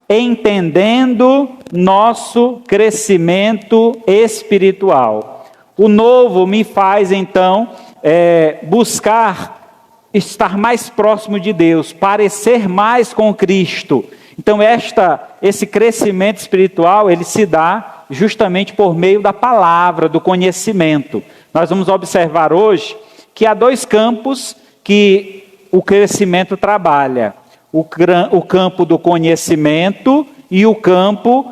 entendendo nosso crescimento espiritual. O novo me faz, então, buscar estar mais próximo de Deus, parecer mais com Cristo. Então, esse crescimento espiritual, ele se dá justamente por meio da palavra, do conhecimento. Nós vamos observar hoje que há dois campos que o crescimento trabalha. O campo do conhecimento e o campo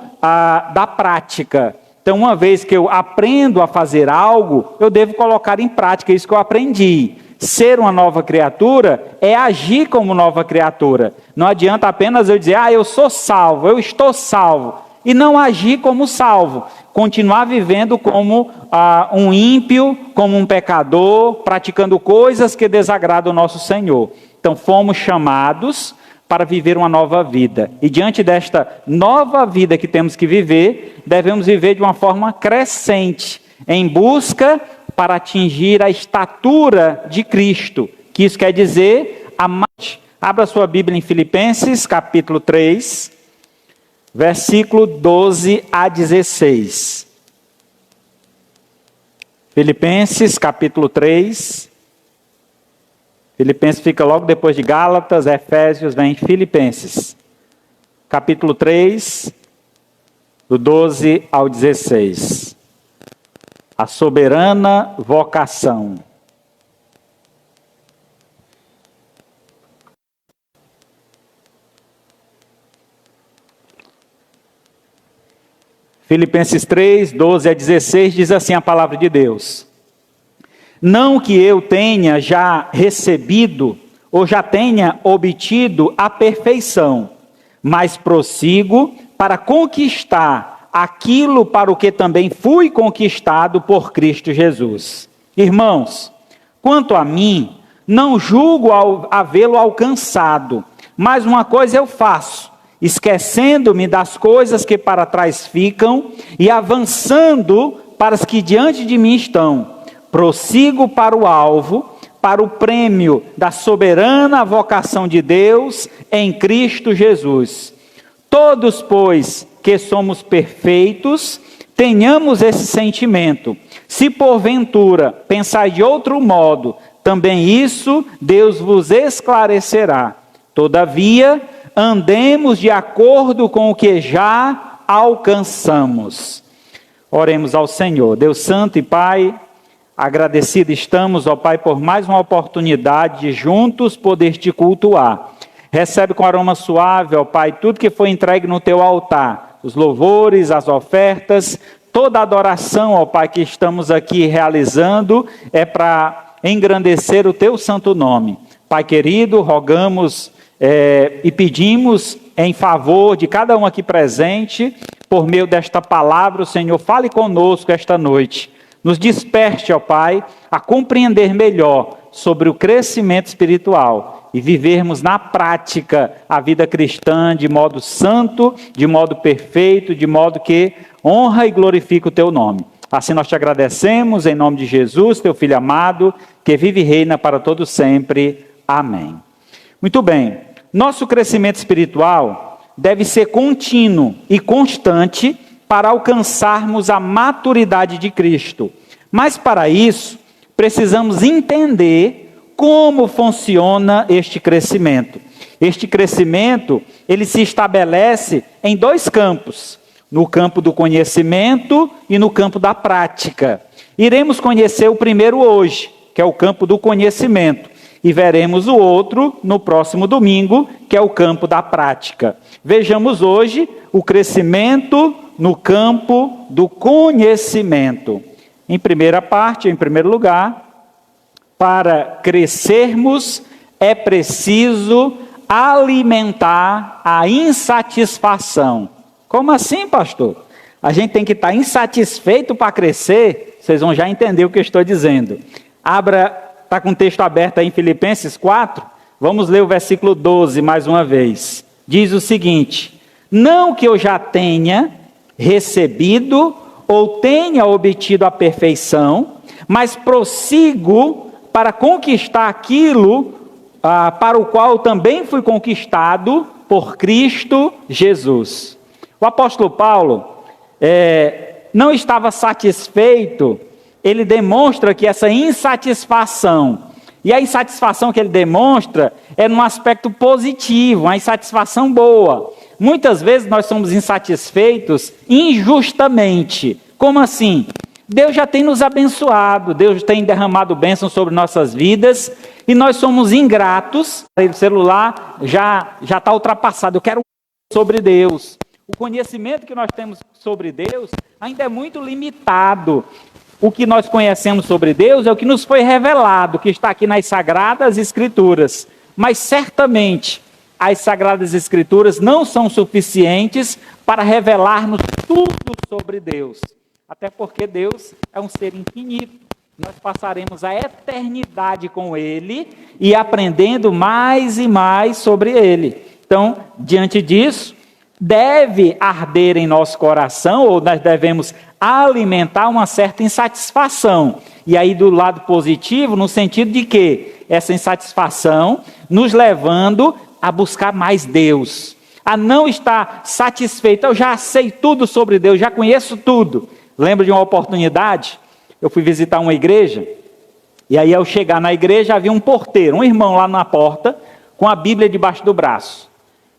da prática. Então, uma vez que eu aprendo a fazer algo, eu devo colocar em prática isso que eu aprendi. Ser uma nova criatura é agir como nova criatura. Não adianta apenas eu dizer, eu sou salvo, eu estou salvo, e não agir como salvo. Continuar vivendo como um ímpio, como um pecador, praticando coisas que desagradam o nosso Senhor. Então, fomos chamados para viver uma nova vida. E diante desta nova vida que temos que viver, devemos viver de uma forma crescente, em busca para atingir a estatura de Cristo, que isso quer dizer amante. Abra sua Bíblia em Filipenses, capítulo 3, versículo 12 a 16. Filipenses, capítulo 3. Filipenses fica logo depois de Gálatas, Efésios, vem Filipenses. Capítulo 3, do 12 ao 16. A soberana vocação. Filipenses 3, 12 a 16, diz assim a palavra de Deus. Não que eu tenha já recebido ou já tenha obtido a perfeição, mas prossigo para conquistar aquilo para o que também fui conquistado por Cristo Jesus. Irmãos, quanto a mim, não julgo havê-lo alcançado, mas uma coisa eu faço, esquecendo-me das coisas que para trás ficam e avançando para as que diante de mim estão. Prossigo para o alvo, para o prêmio da soberana vocação de Deus em Cristo Jesus. Todos, pois, que somos perfeitos, tenhamos esse sentimento. Se porventura pensar de outro modo, também isso Deus vos esclarecerá. Todavia, andemos de acordo com o que já alcançamos. Oremos ao Senhor. Deus Santo e Pai, agradecido estamos, ó Pai, por mais uma oportunidade de juntos poder te cultuar. Recebe com aroma suave, ó Pai, tudo que foi entregue no teu altar, os louvores, as ofertas, toda a adoração, ó Pai, que estamos aqui realizando, é para engrandecer o teu santo nome. Pai querido, rogamos e pedimos em favor de cada um aqui presente, por meio desta palavra, o Senhor fale conosco esta noite. Nos desperte, ó Pai, a compreender melhor sobre o crescimento espiritual e vivermos na prática a vida cristã de modo santo, de modo perfeito, de modo que honra e glorifica o teu nome. Assim nós te agradecemos em nome de Jesus, teu Filho amado, que vive e reina para todo sempre. Amém. Muito bem, nosso crescimento espiritual deve ser contínuo e constante para alcançarmos a maturidade de Cristo. Mas para isso, precisamos entender como funciona este crescimento. Este crescimento, ele se estabelece em dois campos, no campo do conhecimento e no campo da prática. Iremos conhecer o primeiro hoje, que é o campo do conhecimento, e veremos o outro no próximo domingo, que é o campo da prática. Vejamos hoje o crescimento no campo do conhecimento. Em primeira parte, em primeiro lugar, para crescermos é preciso alimentar a insatisfação. Como assim, pastor? A gente tem que estar insatisfeito para crescer? Vocês vão já entender o que eu estou dizendo. Está com o texto aberto aí em Filipenses 4? Vamos ler o versículo 12 mais uma vez. Diz o seguinte: não que eu já tenha recebido ou tenha obtido a perfeição, mas prossigo para conquistar aquilo para o qual também fui conquistado por Cristo Jesus. O apóstolo Paulo não estava satisfeito, ele demonstra que essa insatisfação, e a insatisfação que ele demonstra é num aspecto positivo, uma insatisfação boa. Muitas vezes nós somos insatisfeitos injustamente. Como assim? Deus já tem nos abençoado, Deus tem derramado bênçãos sobre nossas vidas, e nós somos ingratos. O celular já está ultrapassado, eu quero sobre Deus. O conhecimento que nós temos sobre Deus ainda é muito limitado. O que nós conhecemos sobre Deus é o que nos foi revelado, que está aqui nas Sagradas Escrituras. Mas certamente as Sagradas Escrituras não são suficientes para revelar-nos tudo sobre Deus. Até porque Deus é um ser infinito. Nós passaremos a eternidade com Ele e aprendendo mais e mais sobre Ele. Então, diante disso, deve arder em nosso coração, ou nós devemos alimentar uma certa insatisfação. E aí do lado positivo, no sentido de que essa insatisfação nos levando a buscar mais Deus, a não estar satisfeito. Eu já sei tudo sobre Deus, já conheço tudo. Lembro de uma oportunidade, eu fui visitar uma igreja, e aí ao chegar na igreja havia um porteiro, um irmão lá na porta, com a Bíblia debaixo do braço.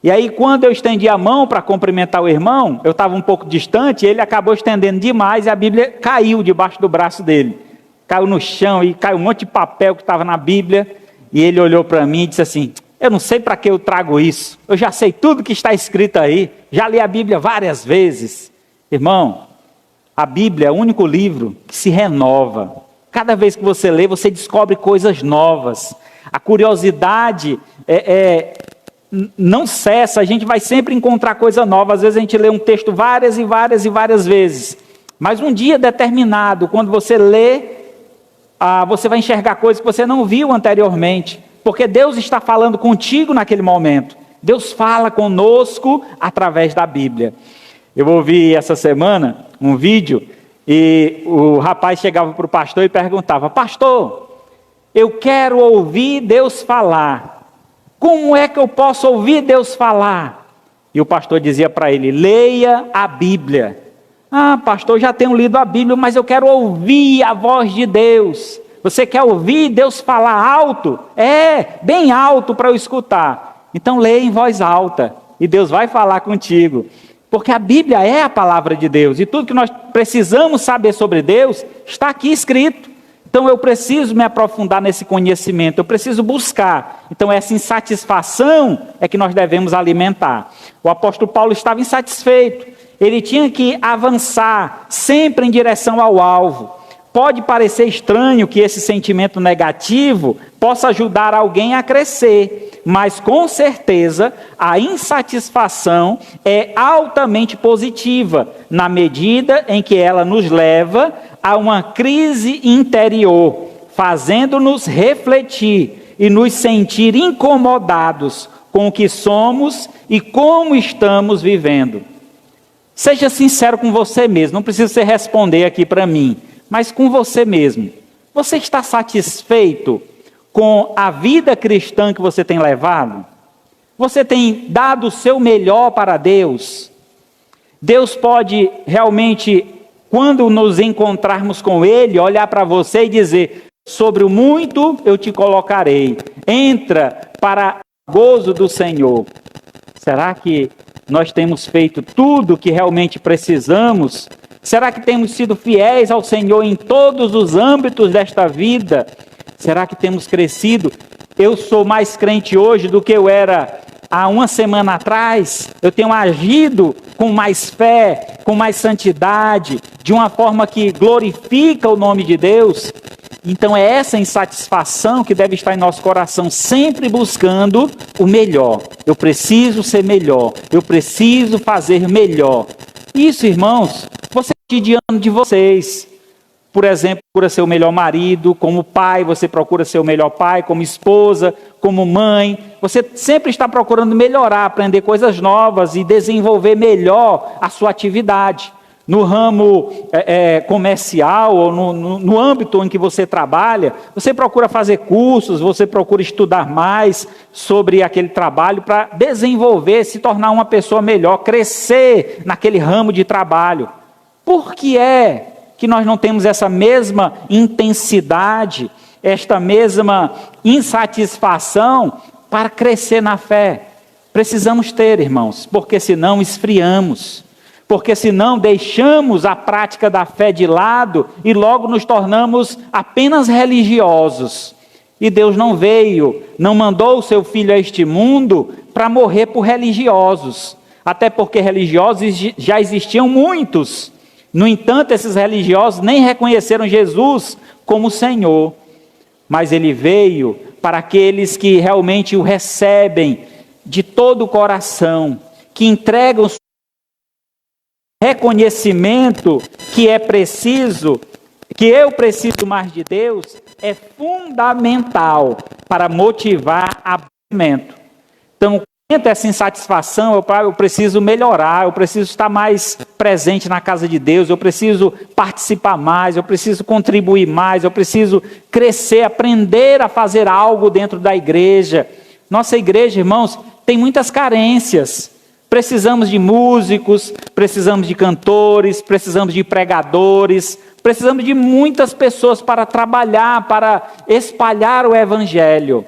E aí quando eu estendi a mão para cumprimentar o irmão, eu estava um pouco distante, ele acabou estendendo demais e a Bíblia caiu debaixo do braço dele. Caiu no chão e caiu um monte de papel que estava na Bíblia, e ele olhou para mim e disse assim: eu não sei para que eu trago isso, eu já sei tudo que está escrito aí, já li a Bíblia várias vezes. Irmão, a Bíblia é o único livro que se renova. Cada vez que você lê, você descobre coisas novas. A curiosidade não cessa, a gente vai sempre encontrar coisa nova. Às vezes a gente lê um texto várias e várias e várias vezes. Mas um dia determinado, quando você lê, você vai enxergar coisas que você não viu anteriormente. Porque Deus está falando contigo naquele momento. Deus fala conosco através da Bíblia. Eu ouvi essa semana um vídeo e o rapaz chegava para o pastor e perguntava: pastor, eu quero ouvir Deus falar. Como é que eu posso ouvir Deus falar? E o pastor dizia para ele: leia a Bíblia. Ah, pastor, já tenho lido a Bíblia, mas eu quero ouvir a voz de Deus. Você quer ouvir Deus falar alto? Bem alto para eu escutar. Então leia em voz alta e Deus vai falar contigo. Porque a Bíblia é a palavra de Deus e tudo que nós precisamos saber sobre Deus está aqui escrito. Então eu preciso me aprofundar nesse conhecimento, eu preciso buscar. Então essa insatisfação é que nós devemos alimentar. O apóstolo Paulo estava insatisfeito, ele tinha que avançar sempre em direção ao alvo. Pode parecer estranho que esse sentimento negativo possa ajudar alguém a crescer, mas com certeza a insatisfação é altamente positiva, na medida em que ela nos leva a uma crise interior, fazendo-nos refletir e nos sentir incomodados com o que somos e como estamos vivendo. Seja sincero com você mesmo, não precisa você responder aqui para mim, mas com você mesmo. Você está satisfeito com a vida cristã que você tem levado? Você tem dado o seu melhor para Deus? Deus pode realmente, quando nos encontrarmos com Ele, olhar para você e dizer: sobre o muito eu te colocarei, entra para o gozo do Senhor. Será que nós temos feito tudo o que realmente precisamos? Será que temos sido fiéis ao Senhor em todos os âmbitos desta vida? Será que temos crescido? Eu sou mais crente hoje do que eu era há uma semana atrás. Eu tenho agido com mais fé, com mais santidade, de uma forma que glorifica o nome de Deus. Então é essa insatisfação que deve estar em nosso coração, sempre buscando o melhor. Eu preciso ser melhor, eu preciso fazer melhor. Isso, irmãos, você é cotidiano de vocês. Por exemplo, procura ser o melhor marido, como pai, você procura ser o melhor pai, como esposa, como mãe. Você sempre está procurando melhorar, aprender coisas novas e desenvolver melhor a sua atividade. no ramo comercial ou no âmbito em que você trabalha, você procura fazer cursos, você procura estudar mais sobre aquele trabalho para desenvolver, se tornar uma pessoa melhor, crescer naquele ramo de trabalho. Por que é que nós não temos essa mesma intensidade, esta mesma insatisfação para crescer na fé? Precisamos ter, irmãos, porque senão esfriamos. Porque senão deixamos a prática da fé de lado e logo nos tornamos apenas religiosos. E Deus não veio, não mandou o seu Filho a este mundo para morrer por religiosos. Até porque religiosos já existiam muitos. No entanto, esses religiosos nem reconheceram Jesus como Senhor. Mas Ele veio para aqueles que realmente o recebem de todo o coração, que entregam reconhecimento que é preciso, que eu preciso mais de Deus, é fundamental para motivar abatimento. Então, essa insatisfação, eu preciso melhorar, eu preciso estar mais presente na casa de Deus, eu preciso participar mais, eu preciso contribuir mais, eu preciso crescer, aprender a fazer algo dentro da igreja. Nossa igreja, irmãos, tem muitas carências. Precisamos de músicos, precisamos de cantores, precisamos de pregadores, precisamos de muitas pessoas para trabalhar, para espalhar o Evangelho.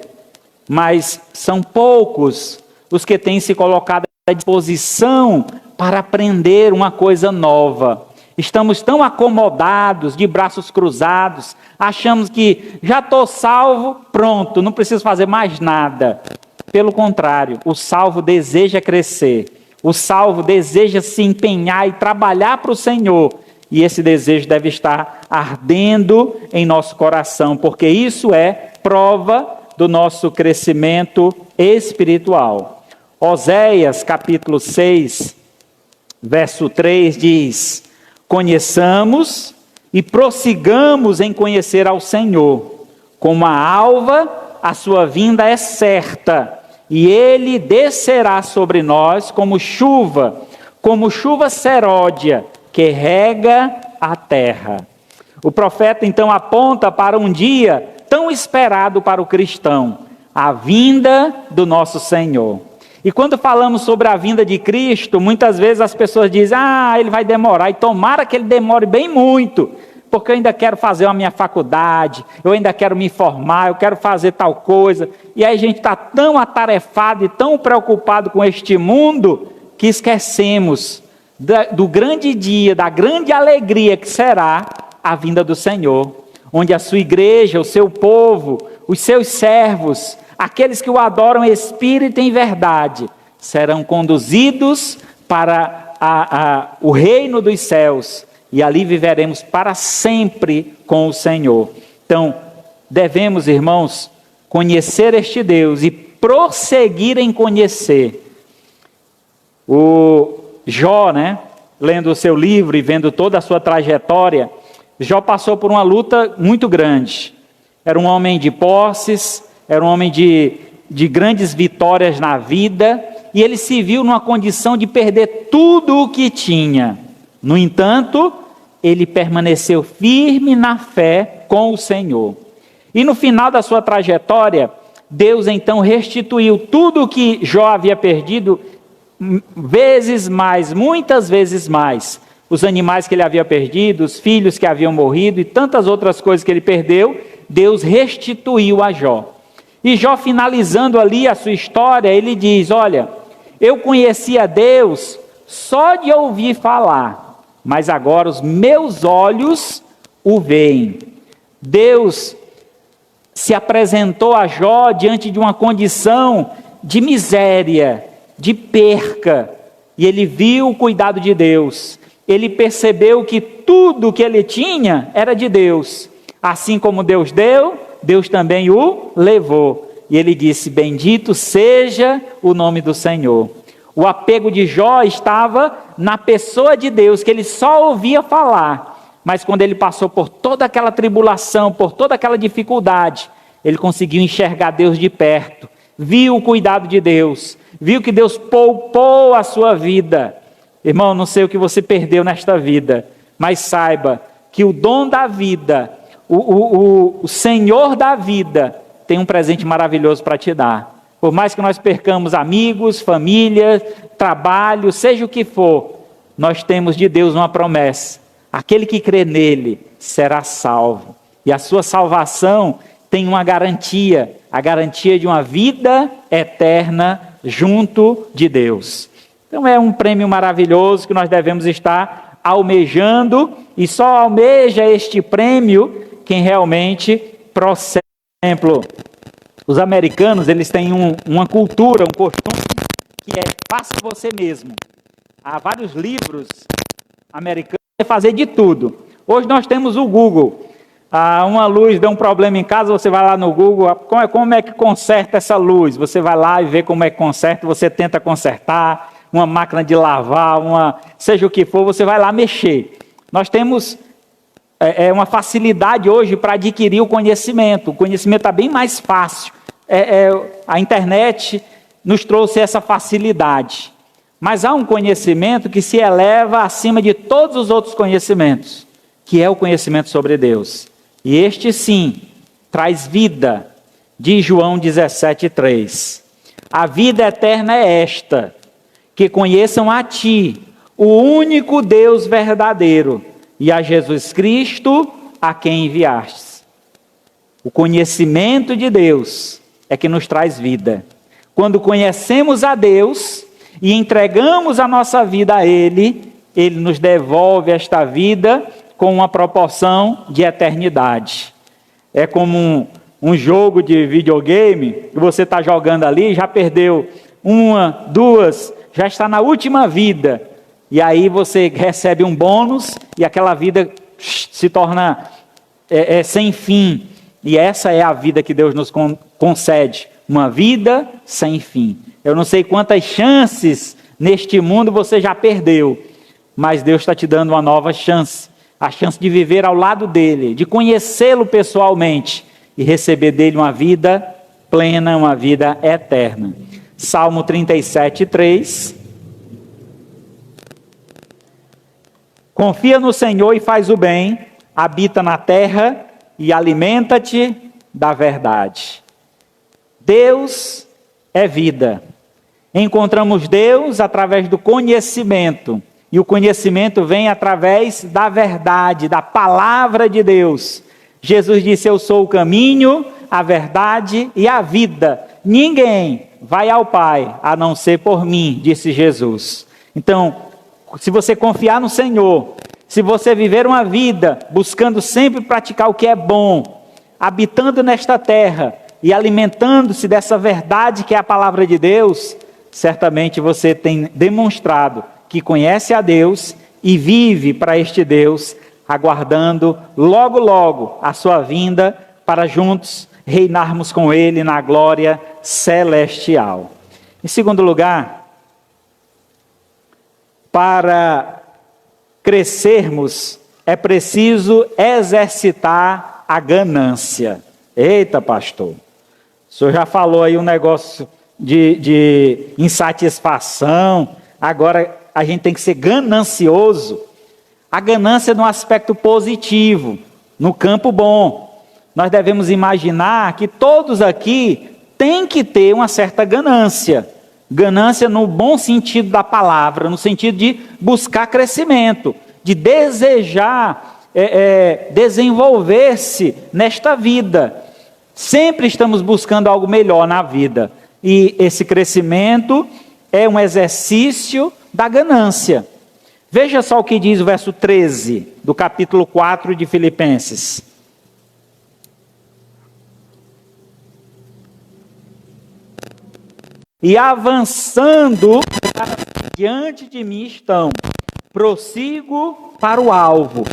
Mas são poucos os que têm se colocado à disposição para aprender uma coisa nova. Estamos tão acomodados, de braços cruzados, achamos que já estou salvo, pronto, não preciso fazer mais nada. Pelo contrário, o salvo deseja crescer, o salvo deseja se empenhar e trabalhar para o Senhor, e esse desejo deve estar ardendo em nosso coração, porque isso é prova do nosso crescimento espiritual. Oséias capítulo 6, verso 3 diz: conheçamos e prossigamos em conhecer ao Senhor, como a alva, a sua vinda é certa, e ele descerá sobre nós como chuva seródia, que rega a terra. O profeta então aponta para um dia tão esperado para o cristão, a vinda do nosso Senhor. E quando falamos sobre a vinda de Cristo, muitas vezes as pessoas dizem: ele vai demorar, e tomara que ele demore bem muito, porque eu ainda quero fazer a minha faculdade, eu ainda quero me formar, eu quero fazer tal coisa. E aí a gente está tão atarefado e tão preocupado com este mundo, que esquecemos do grande dia, da grande alegria que será a vinda do Senhor, onde a sua igreja, o seu povo, os seus servos, aqueles que o adoram em espírito e em verdade, serão conduzidos para o reino dos céus, e ali viveremos para sempre com o Senhor. Então, devemos, irmãos, conhecer este Deus e prosseguir em conhecer. O Jó, lendo o seu livro e vendo toda a sua trajetória, Jó passou por uma luta muito grande. Era um homem de posses, era um homem de grandes vitórias na vida, e ele se viu numa condição de perder tudo o que tinha. No entanto, ele permaneceu firme na fé com o Senhor. E no final da sua trajetória, Deus então restituiu tudo o que Jó havia perdido, vezes mais, muitas vezes mais. Os animais que ele havia perdido, os filhos que haviam morrido e tantas outras coisas que ele perdeu, Deus restituiu a Jó. E Jó, finalizando ali a sua história, ele diz: olha, eu conhecia Deus só de ouvir falar, mas agora os meus olhos o veem. Deus se apresentou a Jó diante de uma condição de miséria, de perca, e ele viu o cuidado de Deus. Ele percebeu que tudo que ele tinha era de Deus. Assim como Deus deu, Deus também o levou. E ele disse: bendito seja o nome do Senhor. O apego de Jó estava na pessoa de Deus, que ele só ouvia falar. Mas quando ele passou por toda aquela tribulação, por toda aquela dificuldade, ele conseguiu enxergar Deus de perto. Viu o cuidado de Deus. Viu que Deus poupou a sua vida. Irmão, não sei o que você perdeu nesta vida, mas saiba que o dom da vida, o Senhor da vida, tem um presente maravilhoso para te dar. Por mais que nós percamos amigos, família, trabalho, seja o que for, nós temos de Deus uma promessa. Aquele que crê nele será salvo. E a sua salvação tem uma garantia, a garantia de uma vida eterna junto de Deus. Então é um prêmio maravilhoso que nós devemos estar almejando, e só almeja este prêmio quem realmente procede. Por exemplo, os americanos, eles têm uma cultura, um costume, que é faça você mesmo. Há vários livros americanos que fazer de tudo. Hoje nós temos o Google. Uma luz deu um problema em casa, você vai lá no Google, como é que conserta essa luz? Você vai lá e vê como é que conserta, você tenta consertar, uma máquina de lavar, seja o que for, você vai lá mexer. Nós temos uma facilidade hoje para adquirir o conhecimento está bem mais fácil. A internet nos trouxe essa facilidade. Mas há um conhecimento que se eleva acima de todos os outros conhecimentos, que é o conhecimento sobre Deus. E este sim, traz vida, diz João 17,3. A vida eterna é esta, que conheçam a Ti, o único Deus verdadeiro, e a Jesus Cristo, a quem enviastes. O conhecimento de Deus é que nos traz vida. Quando conhecemos a Deus e entregamos a nossa vida a Ele, Ele nos devolve esta vida com uma proporção de eternidade. É como um jogo de videogame, que você está jogando ali, já perdeu uma, duas, já está na última vida, e aí você recebe um bônus, e aquela vida se torna sem fim, e essa é a vida que Deus nos concede, uma vida sem fim. Eu não sei quantas chances neste mundo você já perdeu, mas Deus está te dando uma nova chance, a chance de viver ao lado dele, de conhecê-lo pessoalmente e receber dele uma vida plena, uma vida eterna. Salmo 37:3. Confia no Senhor e faz o bem, habita na terra e alimenta-te da verdade. Deus é vida. Encontramos Deus através do conhecimento. E o conhecimento vem através da verdade, da palavra de Deus. Jesus disse: eu sou o caminho, a verdade e a vida. Ninguém vai ao Pai a não ser por mim, disse Jesus. Então, se você confiar no Senhor, se você viver uma vida buscando sempre praticar o que é bom, habitando nesta terra e alimentando-se dessa verdade que é a palavra de Deus, certamente você tem demonstrado que conhece a Deus e vive para este Deus, aguardando logo, logo a sua vinda para juntos reinarmos com Ele na glória celestial. Em segundo lugar, para crescermos é preciso exercitar a ganância. Eita, pastor, o senhor já falou aí um negócio de insatisfação, agora a gente tem que ser ganancioso. A ganância no aspecto positivo, no campo bom. Nós devemos imaginar que todos aqui têm que ter uma certa ganância. Ganância no bom sentido da palavra, no sentido de buscar crescimento, de desejar desenvolver-se nesta vida. Sempre estamos buscando algo melhor na vida. E esse crescimento é um exercício da ganância. Veja só o que diz o verso 13 do capítulo 4 de Filipenses. E avançando, diante de mim estão, prossigo para o alvo,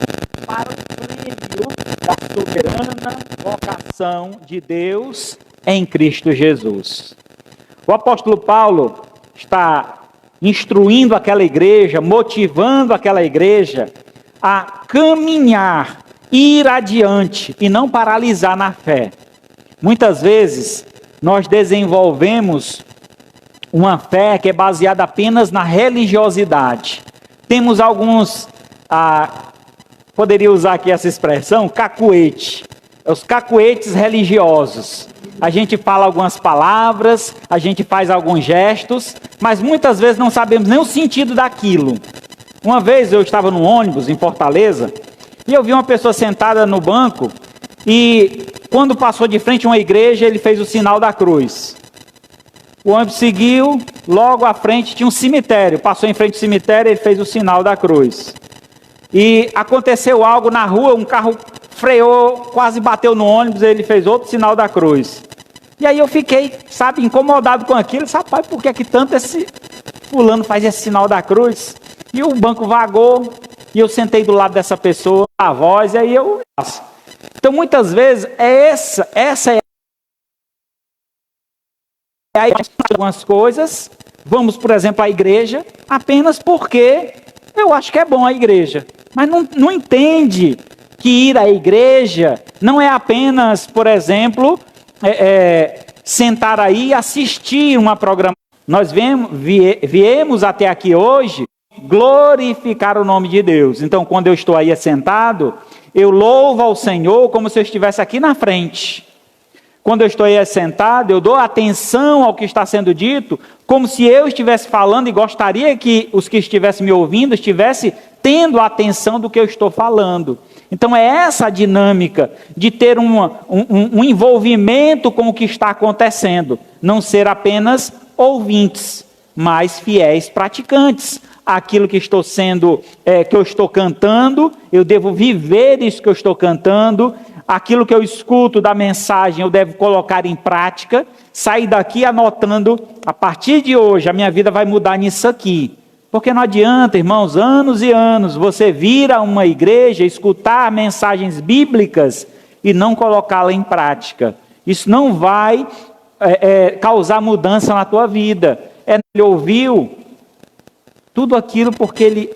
para o prêmio da soberana vocação de Deus em Cristo Jesus. O apóstolo Paulo está instruindo aquela igreja, motivando aquela igreja a caminhar, ir adiante e não paralisar na fé. Muitas vezes nós desenvolvemos uma fé que é baseada apenas na religiosidade. temos alguns, poderia usar aqui essa expressão, cacuete. Os cacuetes religiosos. A gente fala algumas palavras, a gente faz alguns gestos, mas muitas vezes não sabemos nem o sentido daquilo. Uma vez eu estava no ônibus em Fortaleza e eu vi uma pessoa sentada no banco e quando passou de frente a uma igreja ele fez o sinal da cruz. O ônibus seguiu, logo à frente tinha um cemitério, passou em frente ao cemitério e ele fez o sinal da cruz. E aconteceu algo na rua, um carro freou, quase bateu no ônibus, ele fez outro sinal da cruz. E aí eu fiquei, incomodado com aquilo. Rapaz, por que tanto esse fulano faz esse sinal da cruz? E o banco vagou, e eu sentei do lado dessa pessoa, a voz, e aí eu... Então, muitas vezes, essa é algumas coisas. Vamos, por exemplo, à igreja, apenas porque eu acho que é bom a igreja. Mas não entende que ir à igreja não é apenas, por exemplo, sentar aí e assistir uma programação. Nós viemos até aqui hoje glorificar o nome de Deus. Então, quando eu estou aí sentado, eu louvo ao Senhor como se eu estivesse aqui na frente. Quando eu estou aí sentado, eu dou atenção ao que está sendo dito, como se eu estivesse falando e gostaria que os que estivessem me ouvindo estivessem tendo atenção do que eu estou falando. Então é essa a dinâmica de ter um envolvimento com o que está acontecendo. Não ser apenas ouvintes, mas fiéis praticantes. Aquilo que estou que eu estou cantando, eu devo viver isso que eu estou cantando. Aquilo que eu escuto da mensagem, eu devo colocar em prática. Sair daqui anotando, a partir de hoje, a minha vida vai mudar nisso aqui. Porque não adianta, irmãos, anos e anos, você vir a uma igreja, escutar mensagens bíblicas e não colocá-la em prática. Isso não vai causar mudança na tua vida. Ele ouviu tudo aquilo porque ele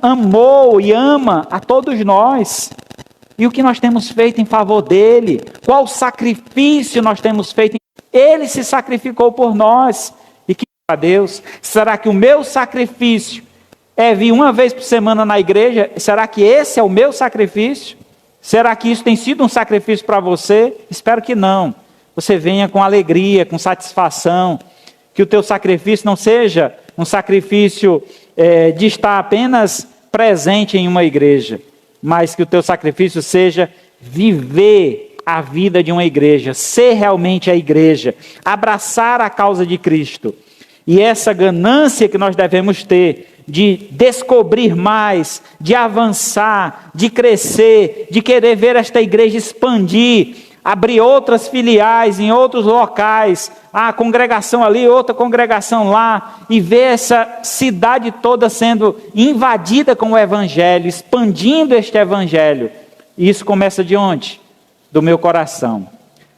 amou e ama a todos nós. E o que nós temos feito em favor dele? Qual sacrifício nós temos feito? Ele se sacrificou por nós. E que a Deus, será que o meu sacrifício é vir uma vez por semana na igreja? Será que esse é o meu sacrifício? Será que isso tem sido um sacrifício para você? Espero que não. Você venha com alegria, com satisfação. Que o teu sacrifício não seja um sacrifício de estar apenas presente em uma igreja, mas que o teu sacrifício seja viver a vida de uma igreja, ser realmente a igreja, abraçar a causa de Cristo. E essa ganância que nós devemos ter de descobrir mais, de avançar, de crescer, de querer ver esta igreja expandir, abrir outras filiais em outros locais, a congregação ali, outra congregação lá, e ver essa cidade toda sendo invadida com o evangelho, expandindo este evangelho. E isso começa de onde? Do meu coração.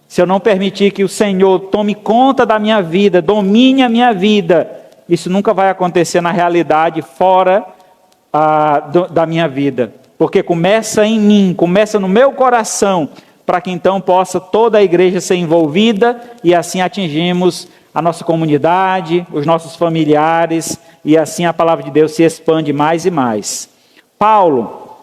Se eu não permitir que o Senhor tome conta da minha vida, domine a minha vida, isso nunca vai acontecer na realidade fora da minha vida. Porque começa em mim, começa no meu coração, para que então possa toda a igreja ser envolvida e assim atingimos a nossa comunidade, os nossos familiares, e assim a palavra de Deus se expande mais e mais. Paulo,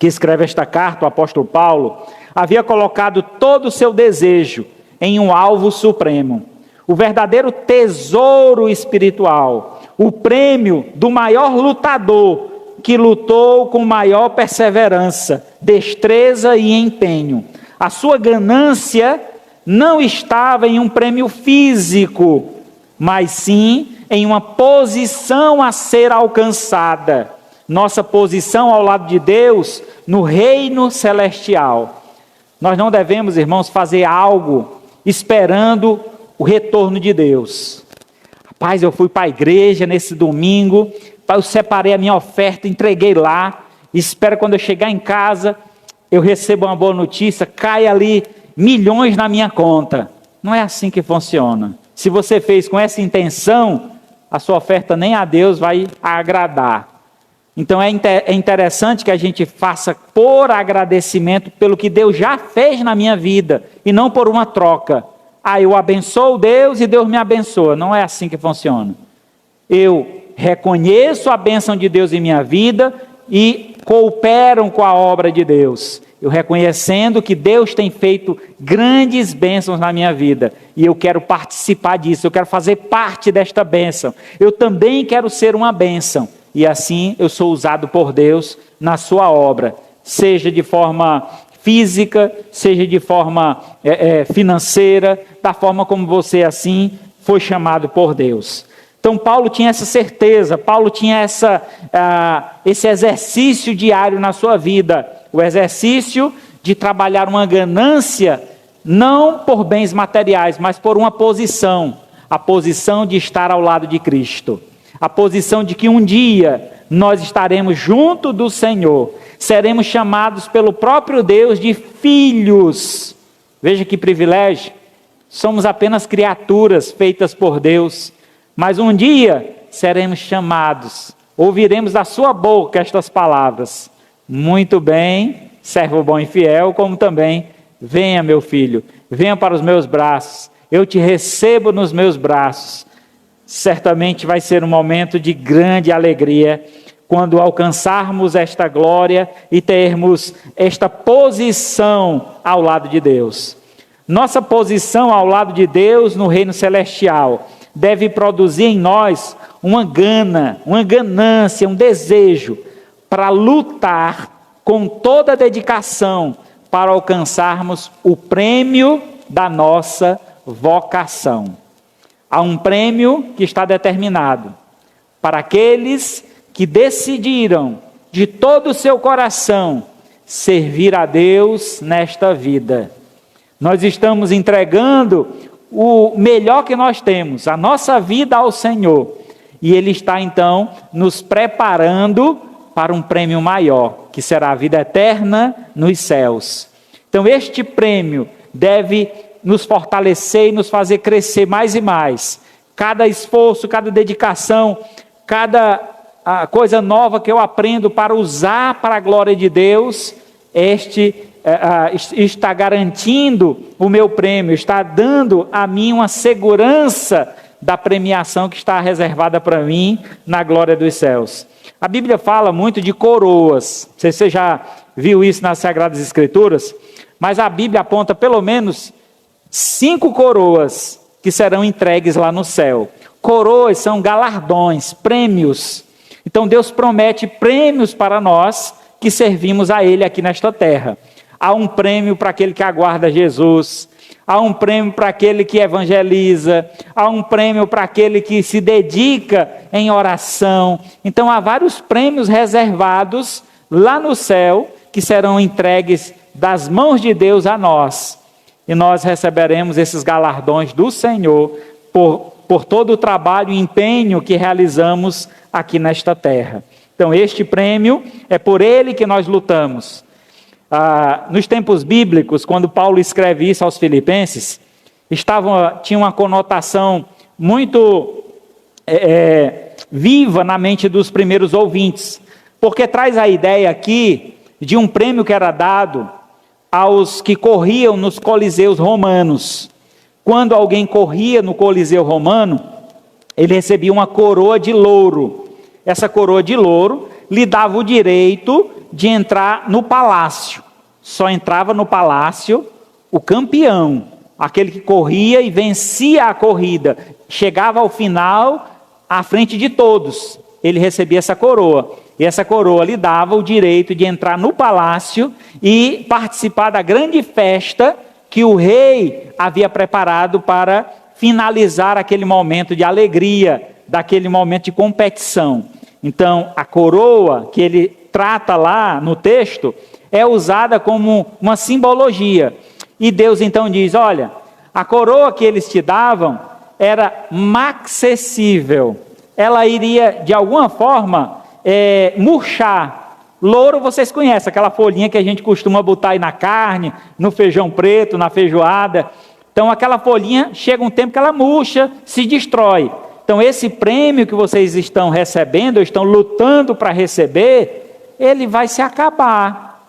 que escreve esta carta, o apóstolo Paulo, havia colocado todo o seu desejo em um alvo supremo, o verdadeiro tesouro espiritual, o prêmio do maior lutador, que lutou com maior perseverança, destreza e empenho. A sua ganância não estava em um prêmio físico, mas sim em uma posição a ser alcançada. Nossa posição ao lado de Deus no reino celestial. Nós não devemos, irmãos, fazer algo esperando o retorno de Deus. Rapaz, eu fui para a igreja nesse domingo, eu separei a minha oferta, entreguei lá, espero quando eu chegar em casa, eu recebo uma boa notícia, cai ali milhões na minha conta. Não é assim que funciona. Se você fez com essa intenção, a sua oferta nem a Deus vai agradar. Então é interessante que a gente faça por agradecimento pelo que Deus já fez na minha vida, e não por uma troca. Eu abençoo Deus e Deus me abençoa. Não é assim que funciona. Eu reconheço a bênção de Deus em minha vida e cooperam com a obra de Deus. Eu reconhecendo que Deus tem feito grandes bênçãos na minha vida, e eu quero participar disso, eu quero fazer parte desta bênção. Eu também quero ser uma bênção, e assim eu sou usado por Deus na sua obra, seja de forma física, seja de forma financeira, da forma como você assim foi chamado por Deus. Então Paulo tinha essa certeza, Paulo tinha esse exercício diário na sua vida, o exercício de trabalhar uma ganância, não por bens materiais, mas por uma posição, a posição de estar ao lado de Cristo, a posição de que um dia nós estaremos junto do Senhor, seremos chamados pelo próprio Deus de filhos. Veja que privilégio, somos apenas criaturas feitas por Deus, mas um dia seremos chamados, ouviremos da sua boca estas palavras: muito bem, servo bom e fiel, como também, venha meu filho, venha para os meus braços, eu te recebo nos meus braços. Certamente vai ser um momento de grande alegria, quando alcançarmos esta glória e termos esta posição ao lado de Deus. Nossa posição ao lado de Deus no reino celestial deve produzir em nós uma gana, uma ganância, um desejo para lutar com toda a dedicação para alcançarmos o prêmio da nossa vocação. Há um prêmio que está determinado para aqueles que decidiram de todo o seu coração servir a Deus nesta vida. Nós estamos entregando o melhor que nós temos, a nossa vida ao Senhor, e Ele está então nos preparando para um prêmio maior, que será a vida eterna nos céus. Então este prêmio deve nos fortalecer e nos fazer crescer mais e mais. Cada esforço, cada dedicação, cada coisa nova que eu aprendo para usar para a glória de Deus, está garantindo o meu prêmio, está dando a mim uma segurança da premiação que está reservada para mim na glória dos céus. A Bíblia fala muito de coroas, não sei se você já viu isso nas Sagradas Escrituras, mas a Bíblia aponta pelo menos 5 coroas que serão entregues lá no céu. Coroas são galardões, prêmios. Então Deus promete prêmios para nós que servimos a Ele aqui nesta terra. Há um prêmio para aquele que aguarda Jesus, há um prêmio para aquele que evangeliza, há um prêmio para aquele que se dedica em oração. Então há vários prêmios reservados lá no céu que serão entregues das mãos de Deus a nós. E nós receberemos esses galardões do Senhor por todo o trabalho e empenho que realizamos aqui nesta terra. Então este prêmio é por ele que nós lutamos. Nos tempos bíblicos, quando Paulo escreve isso aos Filipenses, tinha uma conotação muito viva na mente dos primeiros ouvintes, porque traz a ideia aqui de um prêmio que era dado aos que corriam nos coliseus romanos. Quando alguém corria no coliseu romano, ele recebia uma coroa de louro. Essa coroa de louro lhe dava o direito de entrar no palácio. Só entrava no palácio o campeão, aquele que corria e vencia a corrida, chegava ao final à frente de todos. Ele recebia essa coroa, e essa coroa lhe dava o direito de entrar no palácio e participar da grande festa que o rei havia preparado para finalizar aquele momento de alegria, daquele momento de competição. Então, a coroa que ele trata lá no texto é usada como uma simbologia. E Deus então diz: olha, a coroa que eles te davam era marcessível. Ela iria, de alguma forma, murchar. Louro vocês conhecem, aquela folhinha que a gente costuma botar aí na carne, no feijão preto, na feijoada. Então aquela folhinha, chega um tempo que ela murcha, se destrói. Então esse prêmio que vocês estão recebendo, ou estão lutando para receber, ele vai se acabar.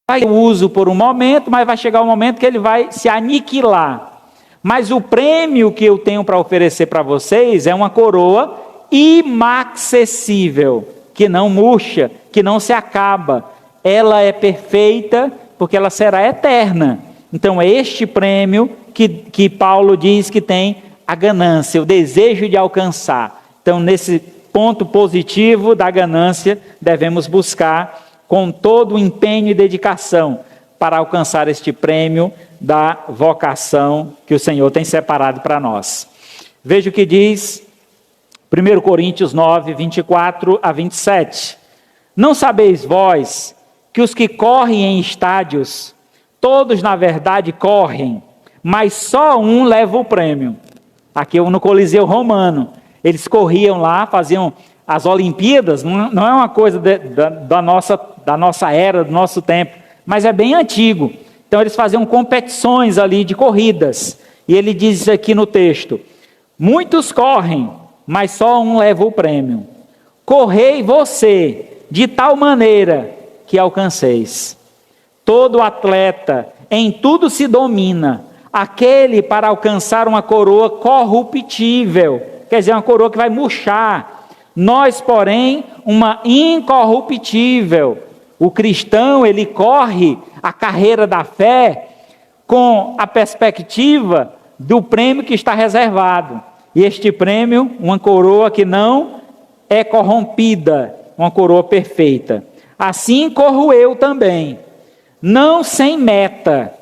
Vai ter uso por um momento, mas vai chegar um momento que ele vai se aniquilar. Mas o prêmio que eu tenho para oferecer para vocês é uma coroa imarcessível, que não murcha, que não se acaba. Ela é perfeita porque ela será eterna. Então é este prêmio que Paulo diz que tem a ganância, o desejo de alcançar. Então nesse ponto positivo da ganância, devemos buscar com todo o empenho e dedicação para alcançar este prêmio da vocação que o Senhor tem separado para nós. Veja o que diz 1 Coríntios 9, 24 a 27. Não sabeis vós que os que correm em estádios, todos na verdade correm, mas só um leva o prêmio. Aqui no Coliseu Romano, eles corriam lá, faziam as Olimpíadas, não é uma coisa da nossa era, do nosso tempo, mas é bem antigo. Então eles faziam competições ali de corridas. E ele diz isso aqui no texto: muitos correm, mas só um leva o prêmio. Correi você de tal maneira que alcanceis. Todo atleta em tudo se domina, aquele para alcançar uma coroa corruptível, quer dizer, uma coroa que vai murchar. Nós, porém, uma incorruptível. O cristão, ele corre a carreira da fé com a perspectiva do prêmio que está reservado. E este prêmio, uma coroa que não é corrompida, uma coroa perfeita. Assim corro eu também, não sem meta,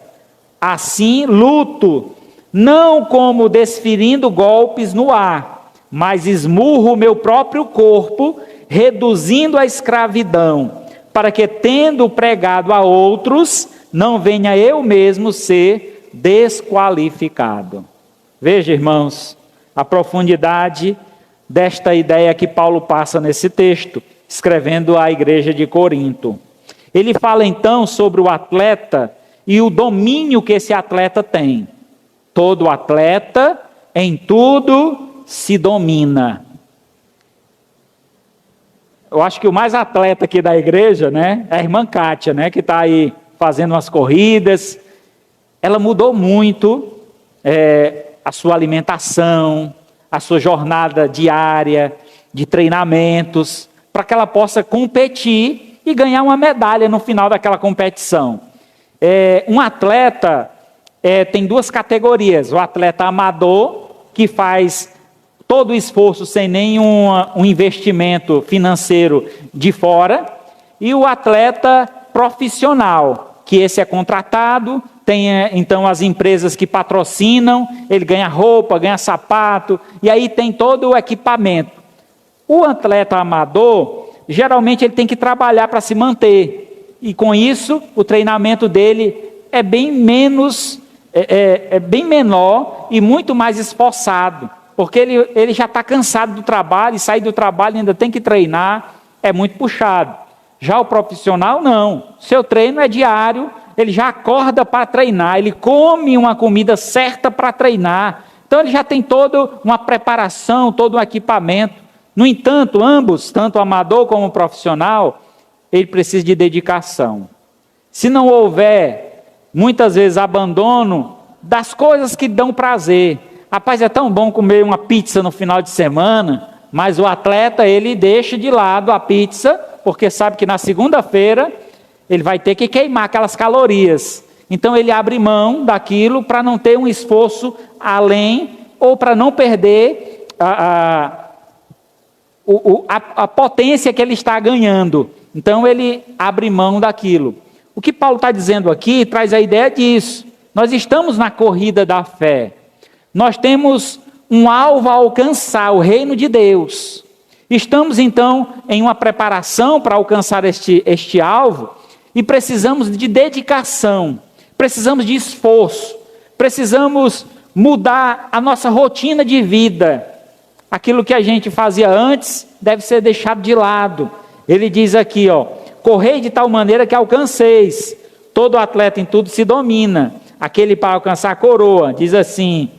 assim luto, não como desferindo golpes no ar, mas esmurro o meu próprio corpo, reduzindo a escravidão, para que, tendo pregado a outros, não venha eu mesmo ser desqualificado. Veja, irmãos, a profundidade desta ideia que Paulo passa nesse texto, escrevendo à igreja de Corinto. Ele fala então sobre o atleta e o domínio que esse atleta tem. Todo atleta em tudo se domina. Eu acho que o mais atleta aqui da igreja, né, é a irmã Kátia, né, que está aí fazendo umas corridas. Ela mudou muito a sua alimentação, a sua jornada diária de treinamentos, para que ela possa competir e ganhar uma medalha no final daquela competição. Um atleta tem duas categorias: o atleta amador, que faz todo o esforço sem nenhum investimento financeiro de fora, e o atleta profissional, que esse é contratado, tem então as empresas que patrocinam, ele ganha roupa, ganha sapato, e aí tem todo o equipamento. O atleta amador, geralmente ele tem que trabalhar para se manter, e com isso o treinamento dele é bem menos, bem menor e muito mais esforçado, porque ele já está cansado do trabalho, e sair do trabalho ainda tem que treinar, é muito puxado. Já o profissional não, seu treino é diário, ele já acorda para treinar, ele come uma comida certa para treinar, então ele já tem toda uma preparação, todo um equipamento. No entanto, ambos, tanto o amador como o profissional, ele precisa de dedicação. Se não houver, muitas vezes, abandono das coisas que dão prazer. Rapaz, é tão bom comer uma pizza no final de semana, mas o atleta, ele deixa de lado a pizza, porque sabe que na segunda-feira ele vai ter que queimar aquelas calorias. Então ele abre mão daquilo para não ter um esforço além, ou para não perder a potência que ele está ganhando. Então ele abre mão daquilo. O que Paulo está dizendo aqui traz a ideia disso. Nós estamos na corrida da fé. Nós temos um alvo a alcançar, o reino de Deus. Estamos então em uma preparação para alcançar este alvo, e precisamos de dedicação, precisamos de esforço, precisamos mudar a nossa rotina de vida. Aquilo que a gente fazia antes deve ser deixado de lado. Ele diz aqui, correi de tal maneira que alcanceis. Todo atleta em tudo se domina, aquele para alcançar a coroa. Diz assim,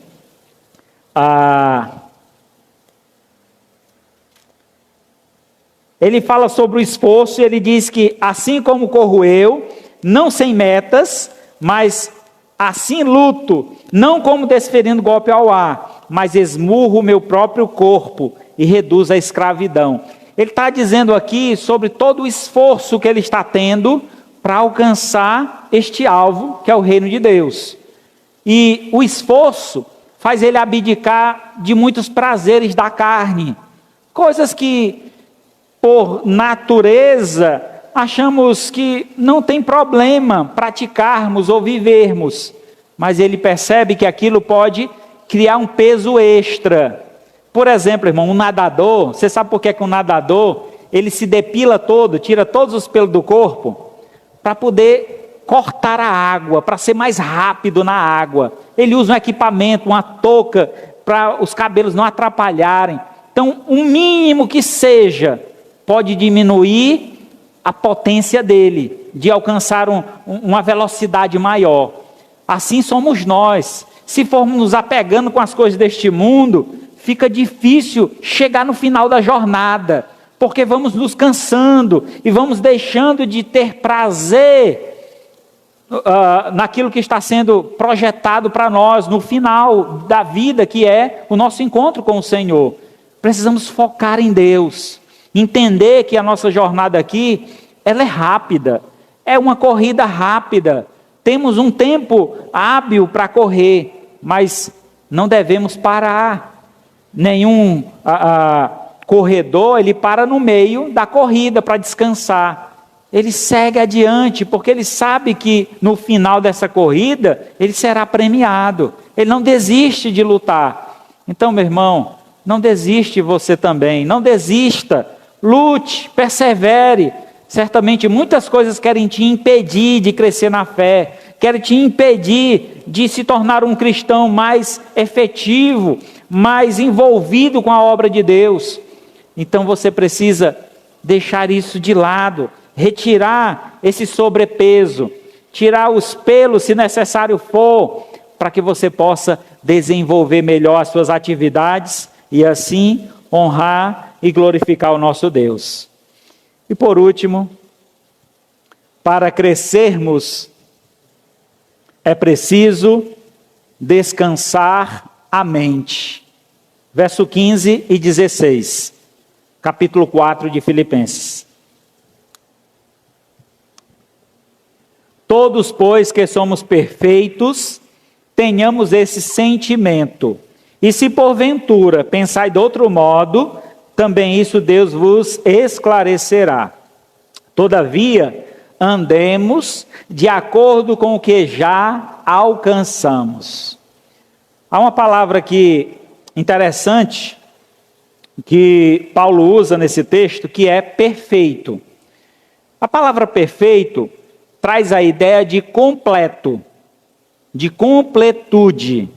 ele fala sobre o esforço, e ele diz que assim como corro eu, não sem metas, mas assim luto, não como desferindo golpe ao ar, mas esmurro o meu próprio corpo e reduzo a escravidão. Ele está dizendo aqui sobre todo o esforço que ele está tendo para alcançar este alvo, que é o reino de Deus. E o esforço faz ele abdicar de muitos prazeres da carne, coisas que, por natureza, achamos que não tem problema praticarmos ou vivermos, mas ele percebe que aquilo pode criar um peso extra. Por exemplo, irmão, um nadador, você sabe por que um nadador, ele se depila todo, tira todos os pelos do corpo, para poder cortar a água, para ser mais rápido na água. Ele usa um equipamento, uma touca, para os cabelos não atrapalharem. Então, o mínimo que seja, pode diminuir a potência dele, de alcançar uma velocidade maior. Assim somos nós. Se formos nos apegando com as coisas deste mundo, fica difícil chegar no final da jornada, porque vamos nos cansando e vamos deixando de ter prazer naquilo que está sendo projetado para nós no final da vida, que é o nosso encontro com o Senhor. Precisamos focar em Deus, entender que a nossa jornada aqui, ela é rápida, é uma corrida rápida, temos um tempo hábil para correr, mas não devemos parar. Nenhum corredor, ele para no meio da corrida para descansar. Ele segue adiante, porque ele sabe que no final dessa corrida, ele será premiado. Ele não desiste de lutar. Então, meu irmão, não desiste você também. Não desista. Lute, persevere. Certamente muitas coisas querem te impedir de crescer na fé. Querem te impedir de se tornar um cristão mais efetivo, mais envolvido com a obra de Deus. Então você precisa deixar isso de lado. Retirar esse sobrepeso, tirar os pelos se necessário for, para que você possa desenvolver melhor as suas atividades e assim honrar e glorificar o nosso Deus. E por último, para crescermos, é preciso descansar a mente. Verso 15 e 16, capítulo 4 de Filipenses. Todos, pois, que somos perfeitos, tenhamos esse sentimento. E se porventura pensai de outro modo, também isso Deus vos esclarecerá. Todavia, andemos de acordo com o que já alcançamos. Há uma palavra aqui interessante que Paulo usa nesse texto, que é perfeito. A palavra perfeito traz a ideia de completo, de completude.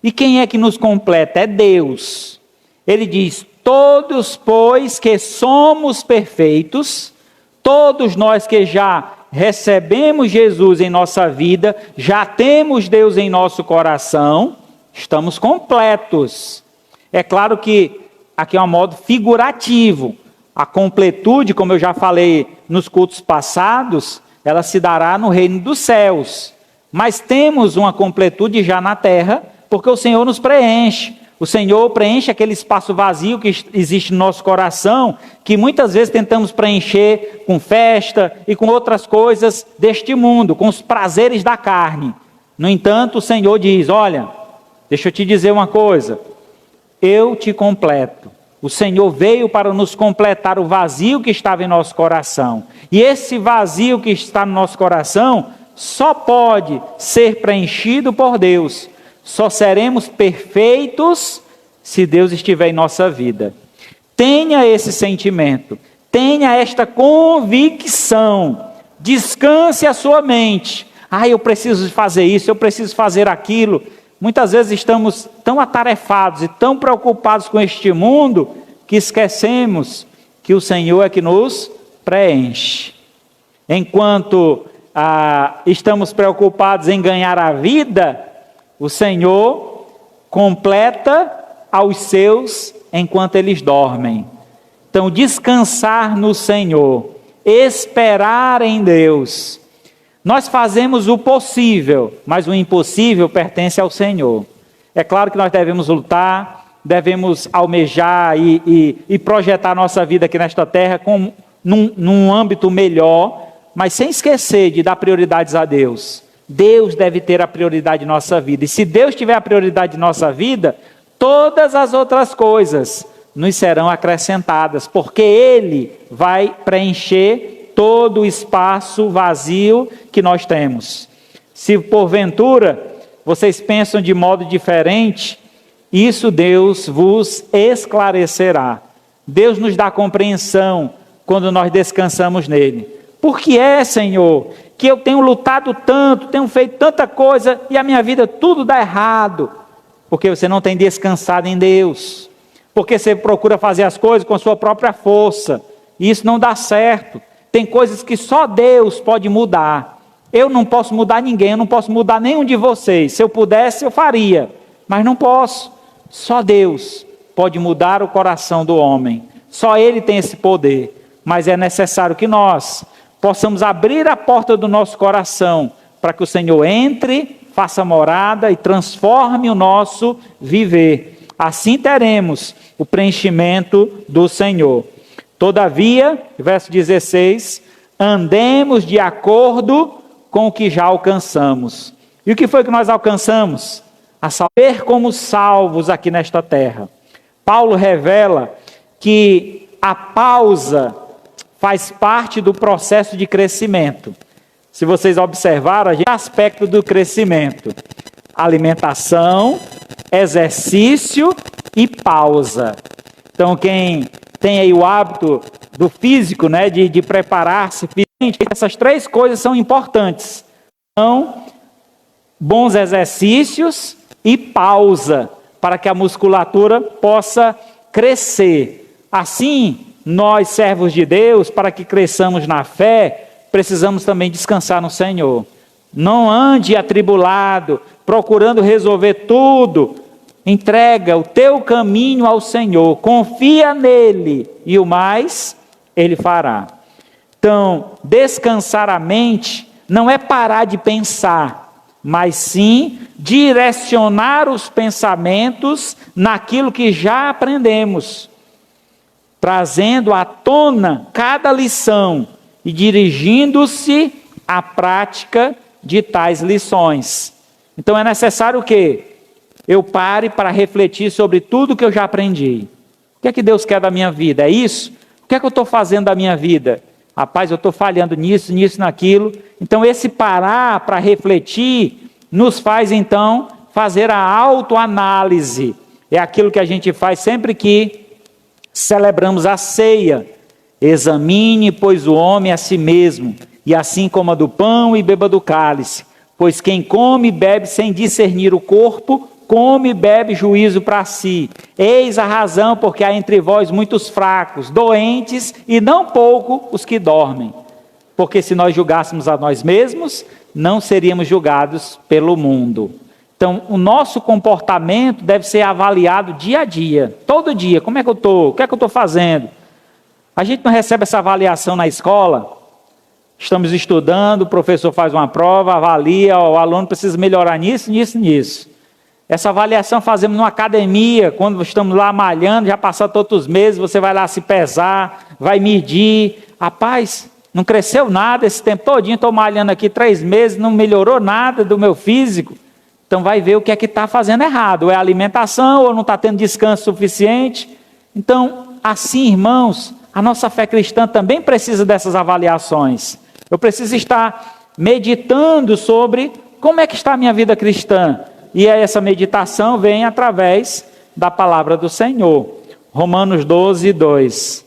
E quem é que nos completa? É Deus. Ele diz: todos, pois, que somos perfeitos, todos nós que já recebemos Jesus em nossa vida, já temos Deus em nosso coração, estamos completos. É claro que aqui é um modo figurativo. A completude, como eu já falei nos cultos passados, ela se dará no reino dos céus. Mas temos uma completude já na terra, porque o Senhor nos preenche. O Senhor preenche aquele espaço vazio que existe no nosso coração, que muitas vezes tentamos preencher com festa e com outras coisas deste mundo, com os prazeres da carne. No entanto, o Senhor diz: olha, deixa eu te dizer uma coisa, eu te completo. O Senhor veio para nos completar o vazio que estava em nosso coração. E esse vazio que está no nosso coração só pode ser preenchido por Deus. Só seremos perfeitos se Deus estiver em nossa vida. Tenha esse sentimento, tenha esta convicção, descanse a sua mente. Eu preciso fazer isso, eu preciso fazer aquilo. Muitas vezes estamos tão atarefados e tão preocupados com este mundo que esquecemos que o Senhor é que nos preenche. Enquanto estamos preocupados em ganhar a vida, o Senhor completa aos seus enquanto eles dormem. Então, descansar no Senhor, esperar em Deus. Nós fazemos o possível, mas o impossível pertence ao Senhor. É claro que nós devemos lutar, devemos almejar e projetar a nossa vida aqui nesta terra num âmbito melhor, mas sem esquecer de dar prioridades a Deus. Deus deve ter a prioridade em nossa vida. E se Deus tiver a prioridade em nossa vida, todas as outras coisas nos serão acrescentadas, porque Ele vai preencher todo o espaço vazio que nós temos. Se porventura vocês pensam de modo diferente, isso Deus vos esclarecerá. Deus nos dá compreensão quando nós descansamos nele. Por que é, Senhor, que eu tenho lutado tanto, tenho feito tanta coisa e a minha vida tudo dá errado? Porque você não tem descansado em Deus. Porque você procura fazer as coisas com a sua própria força. E isso não dá certo. Tem coisas que só Deus pode mudar. Eu não posso mudar ninguém, eu não posso mudar nenhum de vocês. Se eu pudesse, eu faria. Mas não posso. Só Deus pode mudar o coração do homem. Só Ele tem esse poder. Mas é necessário que nós possamos abrir a porta do nosso coração para que o Senhor entre, faça morada e transforme o nosso viver. Assim teremos o preenchimento do Senhor. Todavia, verso 16, andemos de acordo com o que já alcançamos. E o que foi que nós alcançamos? A saber como salvos aqui nesta terra. Paulo revela que a pausa faz parte do processo de crescimento. Se vocês observaram, a gente tem aspecto do crescimento: alimentação, exercício e pausa. Então, quem tem aí o hábito do físico, né, de preparar-se, essas três coisas são importantes. Então, bons exercícios e pausa, para que a musculatura possa crescer. Assim, nós, servos de Deus, para que cresçamos na fé, precisamos também descansar no Senhor. Não ande atribulado, procurando resolver tudo. Entrega o teu caminho ao Senhor, confia nele e o mais Ele fará. Então, descansar a mente não é parar de pensar, mas sim direcionar os pensamentos naquilo que já aprendemos, trazendo à tona cada lição e dirigindo-se à prática de tais lições. Então é necessário que eu pare para refletir sobre tudo que eu já aprendi. O que é que Deus quer da minha vida? É isso? O que é que eu estou fazendo da minha vida? Rapaz, eu estou falhando nisso, naquilo. Então esse parar para refletir nos faz então fazer a autoanálise. É aquilo que a gente faz sempre que celebramos a ceia. Examine, pois, o homem a si mesmo, e assim coma do pão e beba do cálice. Pois quem come e bebe sem discernir o corpo, come e bebe juízo para si. Eis a razão porque há entre vós muitos fracos, doentes e não pouco os que dormem. Porque se nós julgássemos a nós mesmos, não seríamos julgados pelo mundo. Então, o nosso comportamento deve ser avaliado dia a dia, todo dia. Como é que eu estou? O que é que eu estou fazendo? A gente não recebe essa avaliação na escola. Estamos estudando, o professor faz uma prova, avalia, o aluno precisa melhorar nisso. Essa avaliação fazemos numa academia, quando estamos lá malhando, já passaram todos os meses, você vai lá se pesar, vai medir. Rapaz, não cresceu nada esse tempo todinho, estou malhando aqui 3 meses, não melhorou nada do meu físico. Então vai ver o que é que está fazendo errado. É a alimentação ou não está tendo descanso suficiente? Então, assim, irmãos, a nossa fé cristã também precisa dessas avaliações. Eu preciso estar meditando sobre como é que está a minha vida cristã. E essa meditação vem através da palavra do Senhor. Romanos 12, 2.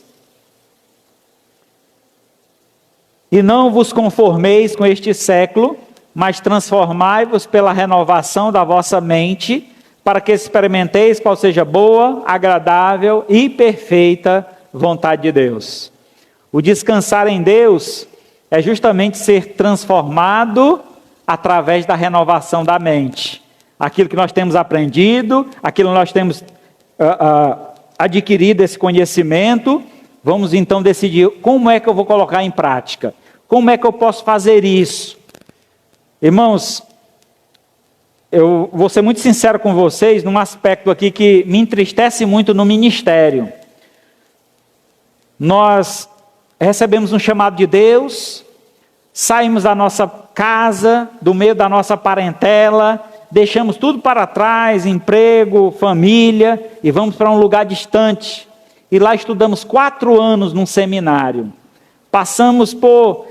E não vos conformeis com este século, mas transformai-vos pela renovação da vossa mente, para que experimenteis qual seja boa, agradável e perfeita vontade de Deus. O descansar em Deus é justamente ser transformado através da renovação da mente. Aquilo que nós temos aprendido, aquilo que nós temos adquirido esse conhecimento, vamos então decidir como é que eu vou colocar em prática. Como é que eu posso fazer isso? Irmãos, eu vou ser muito sincero com vocês num aspecto aqui que me entristece muito no ministério. Nós recebemos um chamado de Deus, saímos da nossa casa, do meio da nossa parentela, deixamos tudo para trás, emprego, família, e vamos para um lugar distante. E lá estudamos 4 anos num seminário. Passamos por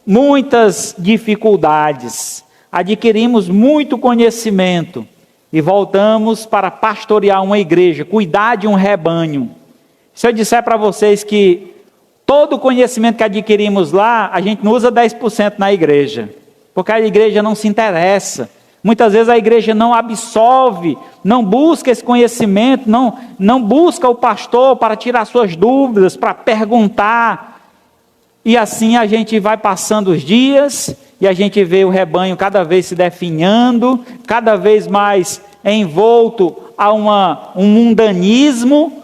muitas dificuldades, adquirimos muito conhecimento e voltamos para pastorear uma igreja, cuidar de um rebanho. Se eu disser para vocês que todo o conhecimento que adquirimos lá, a gente não usa 10% na igreja, porque a igreja não se interessa. Muitas vezes a igreja não absorve, não busca esse conhecimento, não busca o pastor para tirar suas dúvidas, para perguntar. E assim a gente vai passando os dias e a gente vê o rebanho cada vez se definhando, cada vez mais envolto a um mundanismo.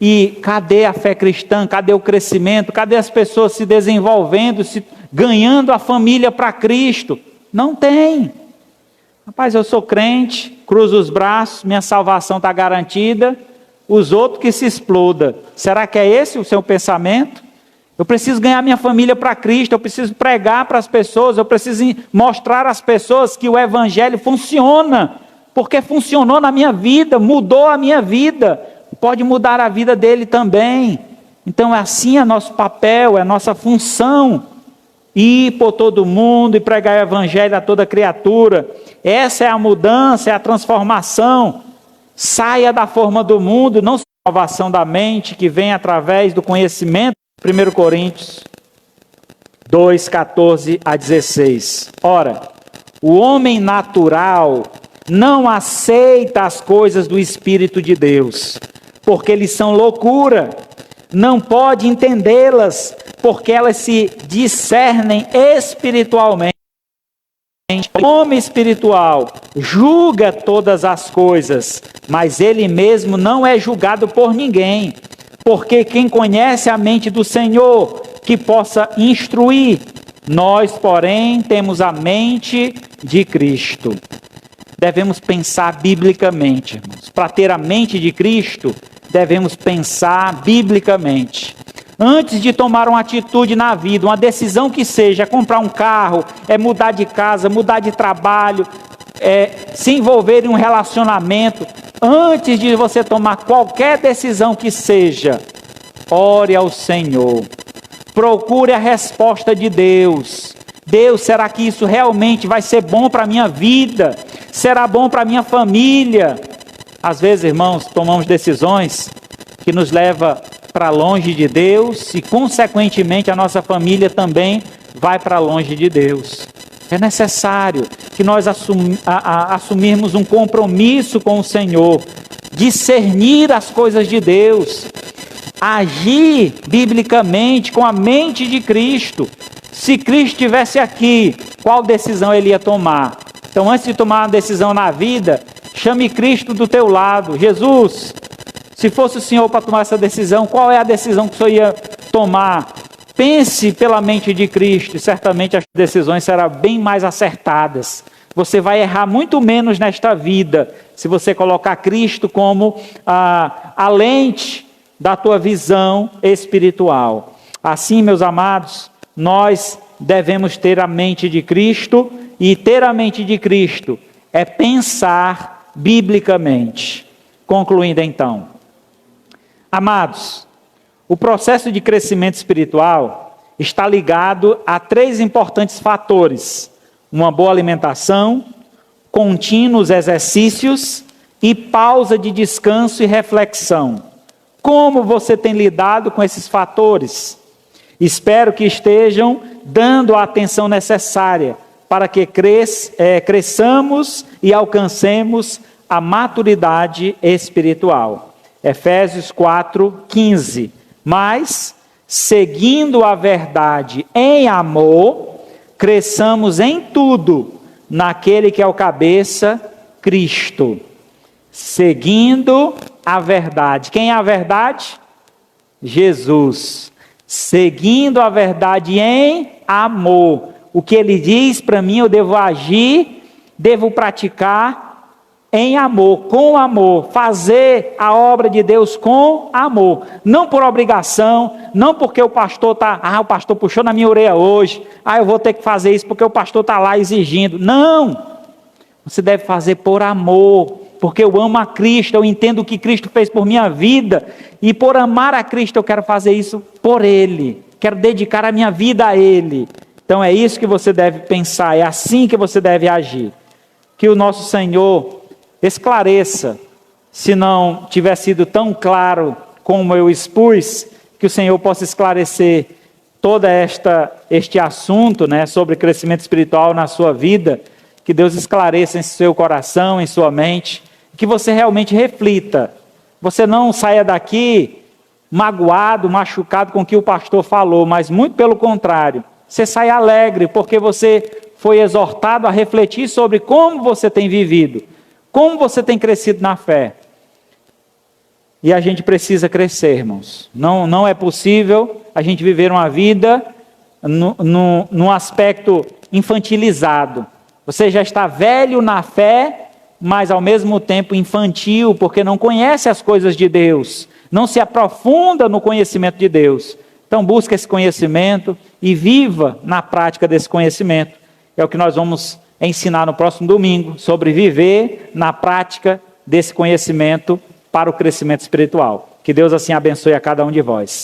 E cadê a fé cristã? Cadê o crescimento? Cadê as pessoas se desenvolvendo, ganhando a família para Cristo? Não tem. Rapaz, eu sou crente, cruzo os braços, minha salvação está garantida, os outros que se exploda. Será que é esse o seu pensamento? Eu preciso ganhar minha família para Cristo, eu preciso pregar para as pessoas, eu preciso mostrar às pessoas que o Evangelho funciona, porque funcionou na minha vida, mudou a minha vida, pode mudar a vida dele também. Então assim é nosso papel, é nossa função, ir por todo mundo e pregar o Evangelho a toda criatura. Essa é a mudança, é a transformação. Saia da forma do mundo, não salvação da mente, que vem através do conhecimento. 1 Coríntios 2, 14 a 16. Ora, o homem natural não aceita as coisas do Espírito de Deus, porque eles são loucura. Não pode entendê-las, porque elas se discernem espiritualmente. O homem espiritual julga todas as coisas, mas ele mesmo não é julgado por ninguém. Porque quem conhece a mente do Senhor, que possa instruir. Nós, porém, temos a mente de Cristo. Devemos pensar biblicamente, irmãos. Para ter a mente de Cristo, devemos pensar biblicamente. Antes de tomar uma atitude na vida, uma decisão que seja, comprar um carro, mudar de casa, mudar de trabalho, se envolver em um relacionamento, antes de você tomar qualquer decisão que seja, ore ao Senhor. Procure a resposta de Deus. Deus, será que isso realmente vai ser bom para a minha vida? Será bom para a minha família? Às vezes, irmãos, tomamos decisões que nos levam para longe de Deus e, consequentemente, a nossa família também vai para longe de Deus. É necessário que nós assumirmos um compromisso com o Senhor, discernir as coisas de Deus, agir biblicamente com a mente de Cristo. Se Cristo estivesse aqui, qual decisão ele ia tomar? Então, antes de tomar uma decisão na vida, chame Cristo do teu lado. Jesus, se fosse o Senhor para tomar essa decisão, qual é a decisão que o Senhor ia tomar? Pense pela mente de Cristo e certamente as decisões serão bem mais acertadas. Você vai errar muito menos nesta vida se você colocar Cristo como a lente da tua visão espiritual. Assim, meus amados, nós devemos ter a mente de Cristo, e ter a mente de Cristo é pensar biblicamente. Concluindo então, amados, o processo de crescimento espiritual está ligado a 3 importantes fatores: uma boa alimentação, contínuos exercícios e pausa de descanso e reflexão. Como você tem lidado com esses fatores? Espero que estejam dando a atenção necessária para que cresçamos e alcancemos a maturidade espiritual. Efésios 4:15. Mas, seguindo a verdade em amor, cresçamos em tudo naquele que é o cabeça, Cristo. Seguindo a verdade. Quem é a verdade? Jesus. Seguindo a verdade em amor. O que ele diz para mim, eu devo agir devo praticar em amor, com amor, fazer a obra de Deus com amor, não por obrigação, não porque o pastor o pastor puxou na minha orelha hoje, eu vou ter que fazer isso porque o pastor está lá exigindo. Não, você deve fazer por amor, porque eu amo a Cristo, eu entendo o que Cristo fez por minha vida, e por amar a Cristo eu quero fazer isso por Ele, quero dedicar a minha vida a Ele. Então é isso que você deve pensar, é assim que você deve agir. Que o nosso Senhor esclareça, se não tiver sido tão claro como eu expus, que o Senhor possa esclarecer todo este assunto, né, sobre crescimento espiritual na sua vida, que Deus esclareça em seu coração, em sua mente, que você realmente reflita, você não saia daqui magoado, machucado com o que o pastor falou, mas muito pelo contrário, você sai alegre, porque você foi exortado a refletir sobre como você tem vivido, como você tem crescido na fé. E a gente precisa crescer, irmãos. Não é possível a gente viver uma vida num aspecto infantilizado. Você já está velho na fé, mas ao mesmo tempo infantil, porque não conhece as coisas de Deus, não se aprofunda no conhecimento de Deus. Então busca esse conhecimento e viva na prática desse conhecimento. É o que nós vamos ensinar no próximo domingo, sobre viver na prática desse conhecimento para o crescimento espiritual. Que Deus assim abençoe a cada um de vós.